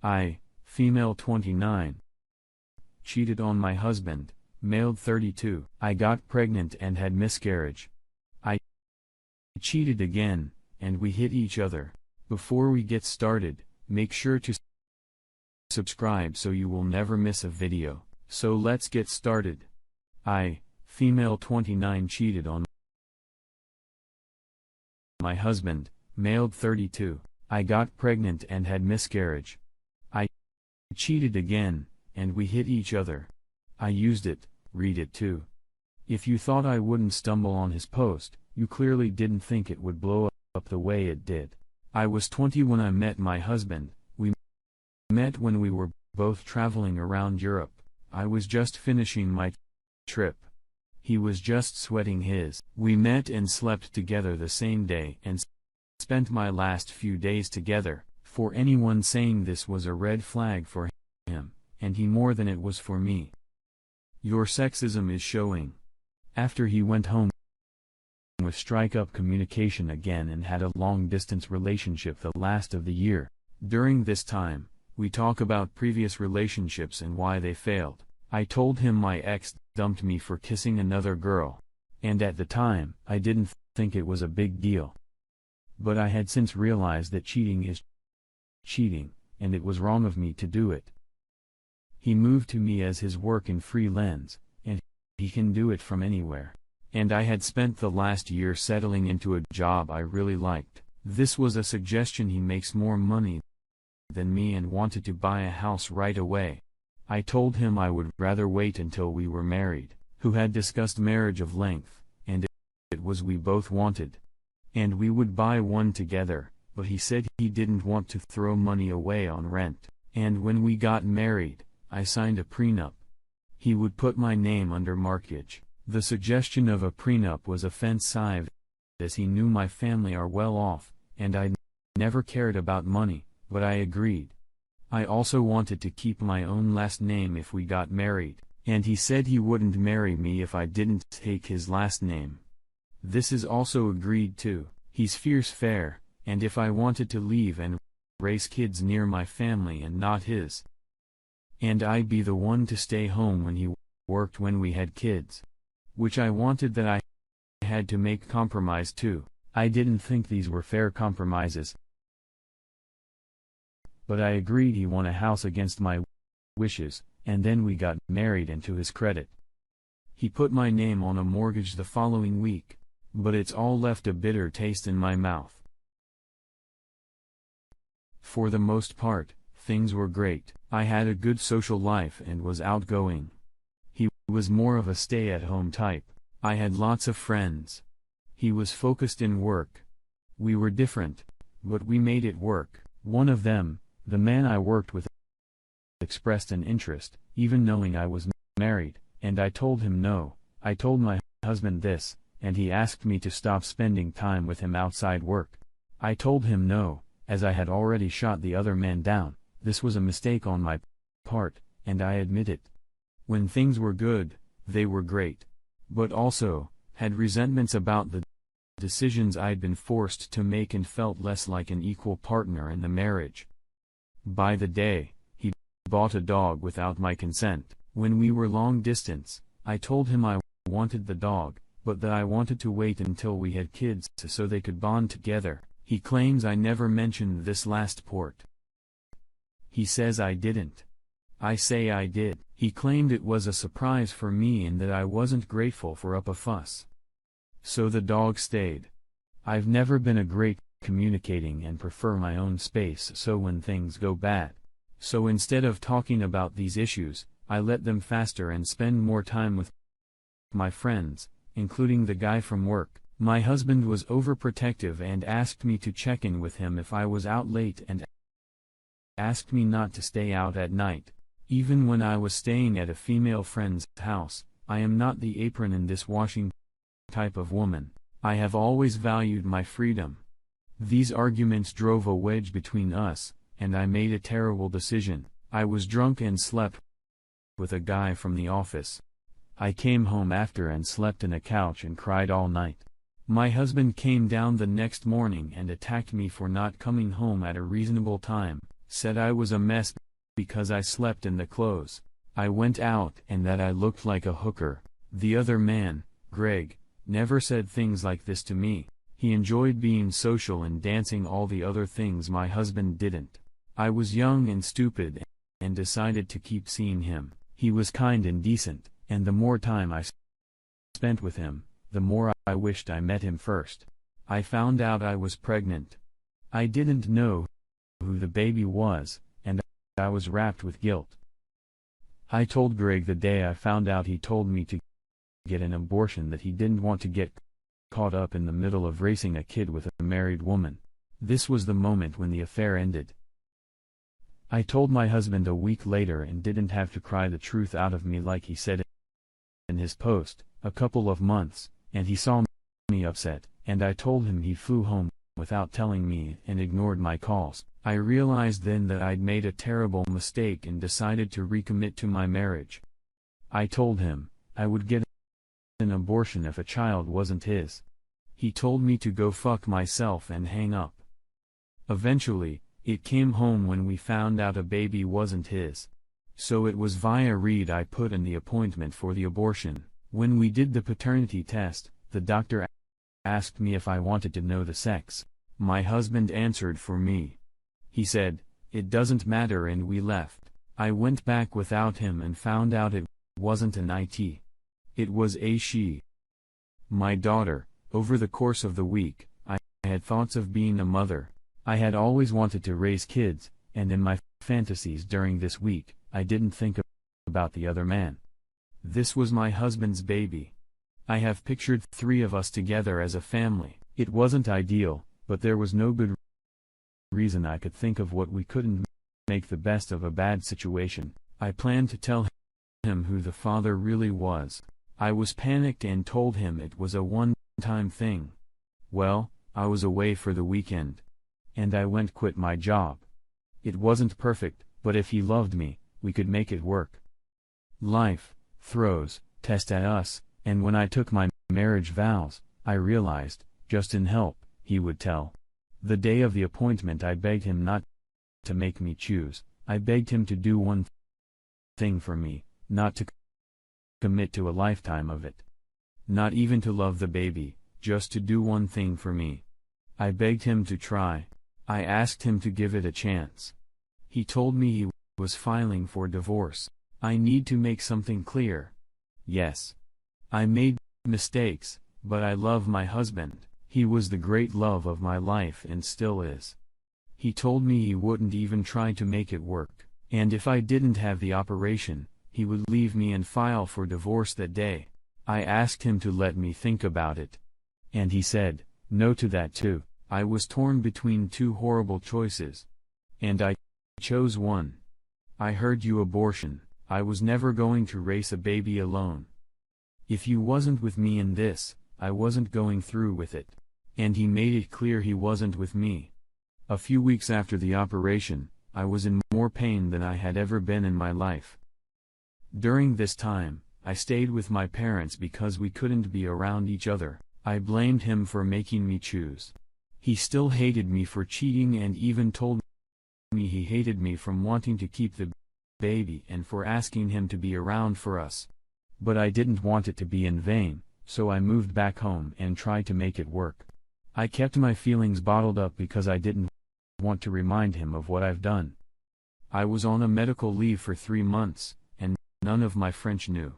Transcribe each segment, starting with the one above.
I, female 29. Cheated on my husband, male 32. I got pregnant and had miscarriage. I cheated again, and we hit each other. Before we get started, make sure to subscribe so you will never miss a video. So let's get started. I, female 29, cheated on my husband, male 32. I got pregnant and had miscarriage. I cheated again, and we hit each other. I used it, read it too. If you thought I wouldn't stumble on his post, you clearly didn't think it would blow up the way it did. I was 20 when I met my husband. We met when we were both traveling around Europe. I was just finishing my trip. He was just sweating his. We met and slept together the same day and spent my last few days together. For anyone saying this was a red flag for him, and he more than it was for me. Your sexism is showing. After he went home with strike up communication again and had a long-distance relationship the last of the year. During this time, we talk about previous relationships and why they failed. I told him my ex dumped me for kissing another girl. And at the time, I didn't think it was a big deal. But I had since realized that cheating is cheating, and it was wrong of me to do it. He moved to me as his work in freelance, and he can do it from anywhere. And I had spent the last year settling into a job I really liked. This was a suggestion. He makes more money than me and wanted to buy a house right away. I told him I would rather wait until we were married, who had discussed marriage of length, and it was we both wanted. And we would buy one together, but he said he didn't want to throw money away on rent. And when we got married, I signed a prenup. He would put my name under mortgage. The suggestion of a prenup was offensive, as he knew my family are well off, and I never cared about money, but I agreed. I also wanted to keep my own last name if we got married, and he said he wouldn't marry me if I didn't take his last name. This is also agreed to. He's fierce fair, and if I wanted to leave and raise kids near my family and not his, and I'd be the one to stay home when he worked when we had kids, which I wanted, that I had to make compromise too. I didn't think these were fair compromises, but I agreed. He won a house against my wishes, and then we got married, and to his credit, he put my name on a mortgage the following week, but it's all left a bitter taste in my mouth. For the most part, things were great. I had a good social life and was outgoing. He was more of a stay-at-home type. I had lots of friends. He was focused in work. We were different, but we made it work. One of them, the man I worked with, expressed an interest, even knowing I was married, and I told him no. I told my husband this, and he asked me to stop spending time with him outside work. I told him no, as I had already shot the other man down. This was a mistake on my part, and I admit it. When things were good, they were great. But also, had resentments about the decisions I'd been forced to make and felt less like an equal partner in the marriage. By the day, he bought a dog without my consent. When we were long distance, I told him I wanted the dog, but that I wanted to wait until we had kids so they could bond together. He claims I never mentioned this last part. He says I didn't. I say I did. He claimed it was a surprise for me and that I wasn't grateful for up a fuss. So the dog stayed. I've never been a great communicating and prefer my own space, so when things go bad. So instead of talking about these issues, I let them fester and spend more time with my friends, including the guy from work. My husband was overprotective and asked me to check in with him if I was out late and asked me not to stay out at night. Even when I was staying at a female friend's house, I am not the apron in this washing type of woman. I have always valued my freedom. These arguments drove a wedge between us, and I made a terrible decision. I was drunk and slept with a guy from the office. I came home after and slept in a couch and cried all night. My husband came down the next morning and attacked me for not coming home at a reasonable time. Said I was a mess because I slept in the clothes I went out and that I looked like a hooker. The other man, Greg, never said things like this to me. He enjoyed being social and dancing, all the other things my husband didn't. I was young and stupid and decided to keep seeing him. He was kind and decent, and the more time I spent with him, the more I wished I met him first. I found out I was pregnant. I didn't know who the baby was, and I was wrapped with guilt. I told Greg the day I found out. He told me to get an abortion, that he didn't want to get caught up in the middle of raising a kid with a married woman. This was the moment when the affair ended. I told my husband a week later and didn't have to cry the truth out of me like he said in his post. A couple of months, and he saw me upset, and I told him. He flew home without telling me and ignored my calls. I realized then that I'd made a terrible mistake and decided to recommit to my marriage. I told him I would get an abortion if a child wasn't his. He told me to go fuck myself and hang up. Eventually, it came home when we found out a baby wasn't his. So it was via Reed I put in the appointment for the abortion. When we did the paternity test, the doctor asked me if I wanted to know the sex. My husband answered for me. He said, "It doesn't matter," and we left. I went back without him and found out it wasn't an IT. It was a she. My daughter. Over the course of the week, I had thoughts of being a mother. I had always wanted to raise kids, and in my fantasies during this week, I didn't think about the other man. This was my husband's baby. I have pictured 3 of us together as a family. It wasn't ideal, but there was no good reason I could think of what we couldn't make the best of a bad situation. I planned to tell him who the father really was. I was panicked and told him it was a one-time thing. Well, I was away for the weekend. And I quit my job. It wasn't perfect, but if he loved me, we could make it work. Life throws tests at us, and when I took my marriage vows, I realized, Justin, help, he would tell. The day of the appointment I begged him not to make me choose. I begged him to do one thing for me, not to commit to a lifetime of it. Not even to love the baby, just to do one thing for me. I begged him to try. I asked him to give it a chance. He told me he was filing for divorce. I need to make something clear. Yes. I made mistakes, but I love my husband. He was the great love of my life and still is. He told me he wouldn't even try to make it work, and if I didn't have the operation, he would leave me and file for divorce that day. I asked him to let me think about it. And he said no to that too. I was torn between 2 horrible choices. And I chose one. I heard you, abortion. I was never going to raise a baby alone. If you wasn't with me in this, I wasn't going through with it. And he made it clear he wasn't with me. A few weeks after the operation, I was in more pain than I had ever been in my life. During this time, I stayed with my parents because we couldn't be around each other. I blamed him for making me choose. He still hated me for cheating and even told me he hated me from wanting to keep the baby and for asking him to be around for us. But I didn't want it to be in vain, so I moved back home and tried to make it work. I kept my feelings bottled up because I didn't want to remind him of what I've done. I was on a medical leave for 3 months, and none of my friends knew.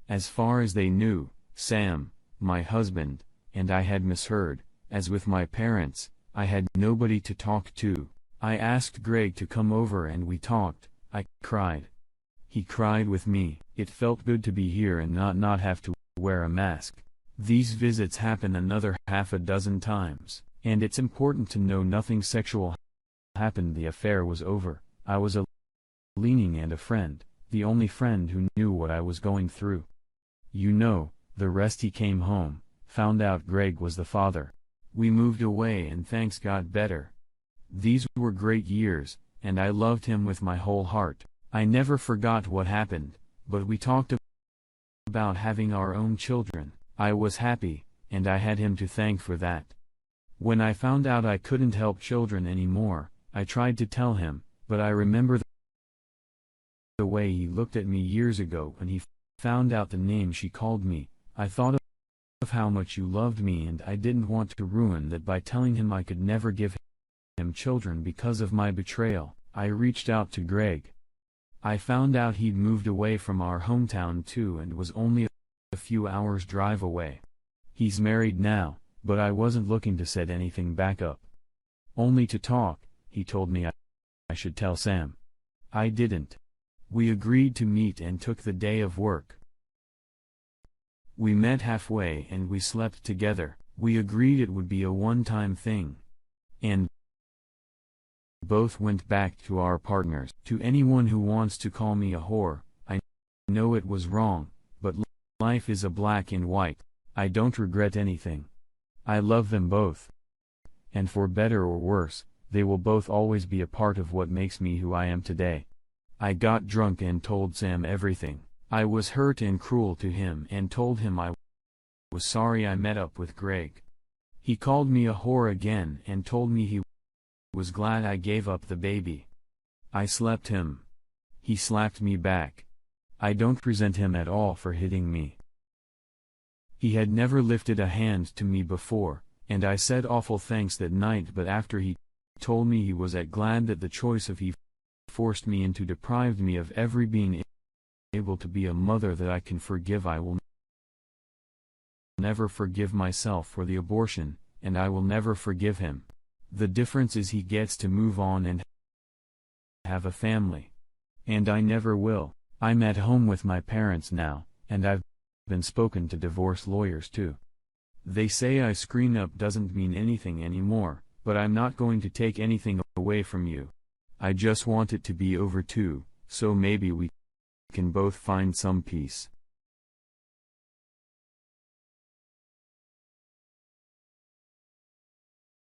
As far as they knew, Sam, my husband, and I had misheard. As with my parents, I had nobody to talk to. I asked Greg to come over and we talked. I cried. He cried with me. It felt good to be here and not have to wear a mask. These visits happen another half a dozen times, and it's important to know nothing sexual happened. The affair was over. I was a leaning and a friend, the only friend who knew what I was going through. You know, the rest. He came home, found out Greg was the father. We moved away and things got better. These were great years, and I loved him with my whole heart. I never forgot what happened, but we talked about having our own children. I was happy, and I had him to thank for that. When I found out I couldn't help children anymore, I tried to tell him, but I remember the way he looked at me years ago when he found out the name she called me. I thought of how much you loved me, and I didn't want to ruin that by telling him I could never give him children because of my betrayal. I reached out to Greg. I found out he'd moved away from our hometown too and was only a few hours drive away. He's married now, but I wasn't looking to set anything back up. Only to talk. He told me I should tell Sam. I didn't. We agreed to meet and took the day of work. We met halfway and we slept together. We agreed it would be a one-time thing. And both went back to our partners. To anyone who wants to call me a whore, I know it was wrong, but life is a black and white. I don't regret anything. I love them both. And for better or worse, they will both always be a part of what makes me who I am today. I got drunk and told Sam everything. I was hurt and cruel to him and told him I was sorry I met up with Greg. He called me a whore again and told me he was glad I gave up the baby. I slept him. He slapped me back. I don't resent him at all for hitting me. He had never lifted a hand to me before, and I said awful thanks that night, but after he told me he was glad that the choice of he forced me into deprived me of every being able to be a mother that I can forgive. I will never forgive myself for the abortion, and I will never forgive him. The difference is he gets to move on and have a family. And I never will. I'm at home with my parents now, and I've been spoken to divorce lawyers too. They say I screen up doesn't mean anything anymore, but I'm not going to take anything away from you. I just want it to be over too, so maybe we can both find some peace.